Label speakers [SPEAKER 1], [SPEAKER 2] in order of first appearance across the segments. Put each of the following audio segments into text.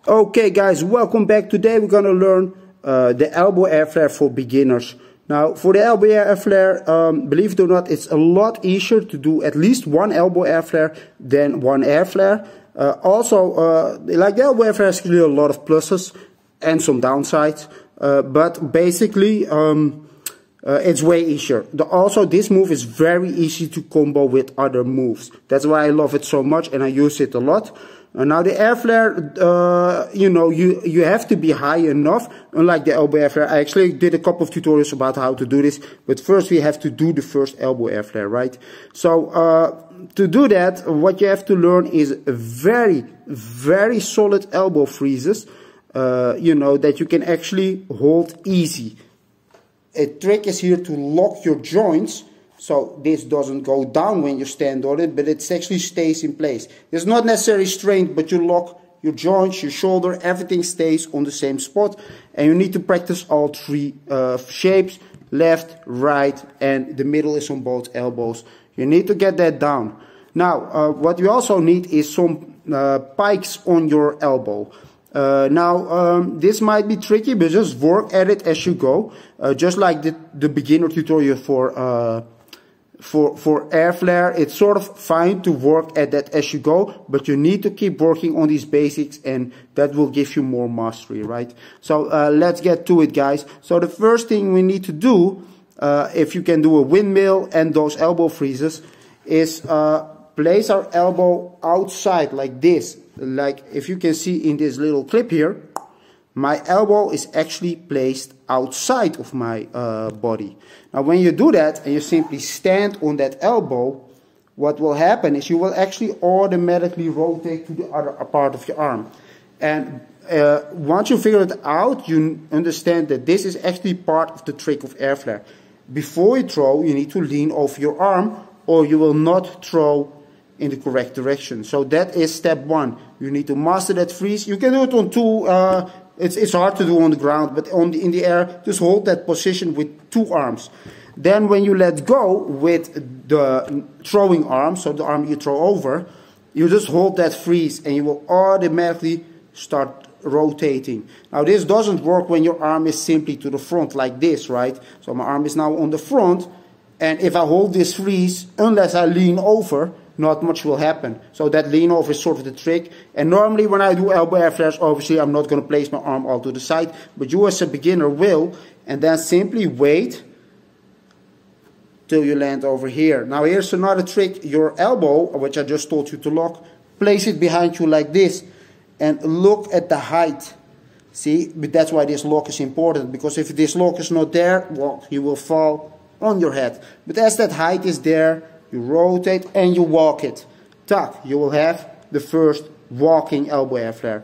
[SPEAKER 1] Okay guys, welcome back. Today we're gonna learn the elbow air flare for beginners. Now for the elbow air flare, believe it or not, it's a lot easier to do at least one elbow air flare than one air flare. Like the elbow air flare has really a lot of pluses and some downsides, but basically it's way easier. Also, this move is very easy to combo with other moves. That's why I love it so much and I use it a lot. Now the air flare, you have to be high enough. Unlike the elbow air flare, I actually did a couple of tutorials about how to do this. But first we have to do the first elbow air flare, right? So to do that, what you have to learn is very, very solid elbow freezes. That you can actually hold easy. A trick is here to lock your joints. So this doesn't go down when you stand on it, but it actually stays in place. It's not necessarily straight, but you lock your joints, your shoulder, everything stays on the same spot. And you need to practice all three shapes, left, right, and the middle is on both elbows. You need to get that down. Now, what you also need is some pikes on your elbow. This might be tricky, but just work at it as you go. Just like the beginner tutorial for air flare, it's sort of fine to work at that as you go, but you need to keep working on these basics and that will give you more mastery, right? So let's get to it, guys. So the first thing we need to do, if you can do a windmill and those elbow freezes, is place our elbow outside like this. Like if you can see in this little clip here, my elbow is actually placed outside of my body. Now when you do that and you simply stand on that elbow, what will happen is you will actually automatically rotate to the other part of your arm. And once you figure it out, you understand that this is actually part of the trick of air flare. Before you throw, you need to lean over your arm or you will not throw in the correct direction. So that is step one. You need to master that freeze. You can do it on two. It's hard to do on the ground, but in the air, just hold that position with two arms. Then when you let go with the throwing arm, so the arm you throw over, you just hold that freeze and you will automatically start rotating. Now this doesn't work when your arm is simply to the front like this, right? So my arm is now on the front, and if I hold this freeze, unless I lean over, not much will happen. So that lean over is sort of the trick. And normally when I do elbow air flares, obviously I'm not going to place my arm all to the side, but you as a beginner will, and then simply wait till you land over here. Now here's another trick. Your elbow, which I just told you to lock, place it behind you like this and look at the height. See, but that's why this lock is important, because if this lock is not there, well, you will fall on your head. But as that height is there, you rotate and you walk it. Tuck, you will have the first walking elbow air flare.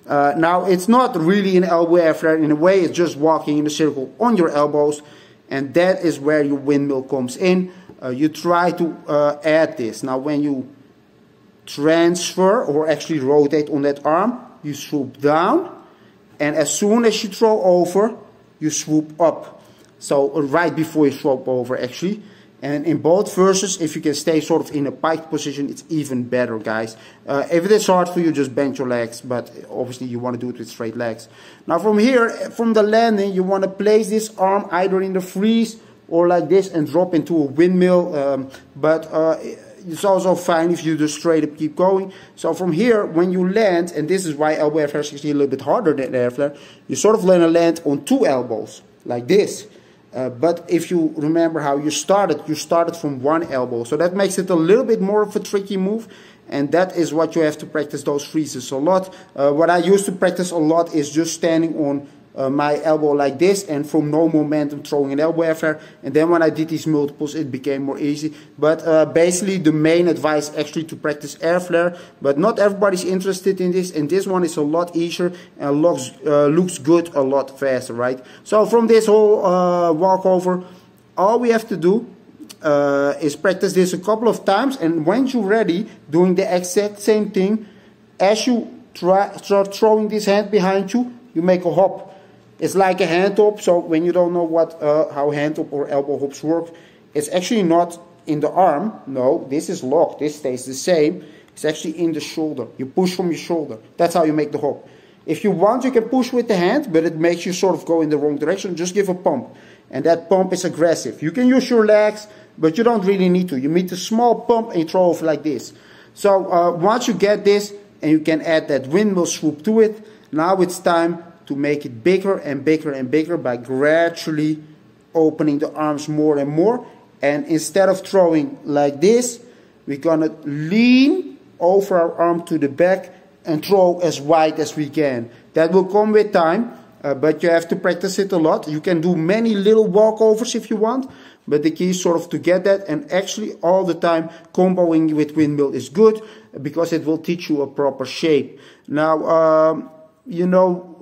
[SPEAKER 1] Now it's not really an elbow air flare in a way, it's just walking in a circle on your elbows, and that is where your windmill comes in. You try to add this. Now when you transfer or actually rotate on that arm, you swoop down, and as soon as you throw over, you swoop up. So right before you swoop over actually. And in both verses, if you can stay sort of in a pike position, it's even better, guys. If it is hard for you, just bend your legs, but obviously you want to do it with straight legs. Now from here, from the landing, you want to place this arm either in the freeze or like this and drop into a windmill. It's also fine if you just straight up keep going. So from here, when you land, and this is why elbow air flare is actually a little bit harder than air flare, you sort of land on two elbows, like this. But if you remember how you started from one elbow. So that makes it a little bit more of a tricky move. And that is what you have to practice those freezes a lot. What I used to practice a lot is just standing on my elbow like this and from no momentum throwing an elbow air flare. And then when I did these multiples, it became more easy. But basically the main advice actually to practice air flare. But not everybody's interested in this. And this one is a lot easier and looks good a lot faster, right? So from this whole walkover, all we have to do is practice this a couple of times. And when you're ready, doing the exact same thing, as you start throwing this hand behind you, you make a hop. It's like a hand hop, so when you don't know how hand hop or elbow hops work, it's actually not in the arm. No, this is locked. This stays the same. It's actually in the shoulder. You push from your shoulder. That's how you make the hop. If you want, you can push with the hand, but it makes you sort of go in the wrong direction. Just give a pump. And that pump is aggressive. You can use your legs, but you don't really need to. You need a small pump and you throw off like this. So once you get this, and you can add that windmill swoop to it, now it's time to make it bigger and bigger and bigger by gradually opening the arms more and more. And instead of throwing like this, we're gonna lean over our arm to the back and throw as wide as we can. That will come with time, but you have to practice it a lot. You can do many little walkovers if you want, but the key is sort of to get that, and actually all the time comboing with windmill is good because it will teach you a proper shape. Now, you know,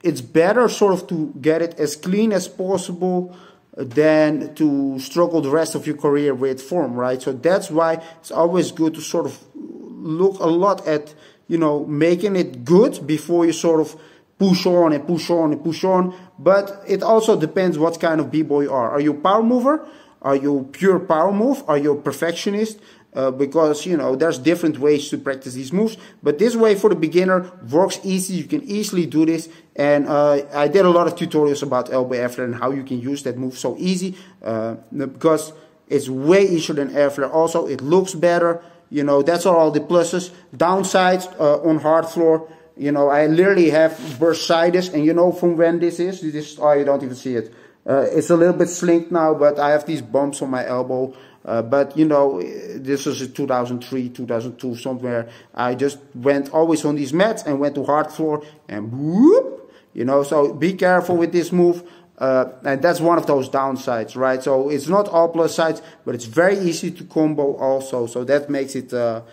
[SPEAKER 1] it's better sort of to get it as clean as possible than to struggle the rest of your career with form, right? So that's why it's always good to sort of look a lot at, you know, making it good before you sort of push on and push on and push on. But it also depends what kind of b-boy you are. Are you a power mover? Are you pure power move? Are you a perfectionist? Because, you know, there's different ways to practice these moves. But this way for the beginner works easy. You can easily do this. And I did a lot of tutorials about elbow airflare and how you can use that move so easy. Because it's way easier than airflare. Also, it looks better. You know, that's all the pluses. Downsides on hard floor. You know, I literally have bursitis. And you know from when this is? This, oh, you don't even see it. It's a little bit slinked now, but I have these bumps on my elbow. But you know, this was in 2003, 2002, somewhere. I just went always on these mats and went to hard floor and whoop, you know, so be careful with this move. And that's one of those downsides, right? So it's not all plus sides, but it's very easy to combo also. So that makes it a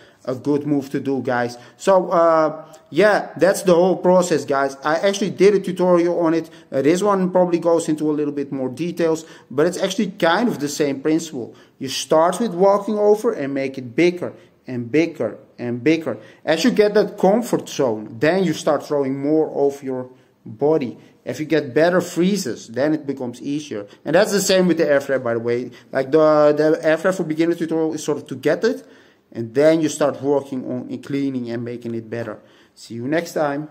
[SPEAKER 1] good move to do, guys. So yeah, that's the whole process, guys. I actually did a tutorial on it. This one probably goes into a little bit more details, but it's actually kind of the same principle. You start with walking over and make it bigger and bigger and bigger. As you get that comfort zone, then you start throwing more of your body. If you get better freezes, then it becomes easier. And that's the same with the airflare, by the way. Like the airflare for beginner tutorial is sort of to get it, and then you start working on cleaning and making it better. See you next time.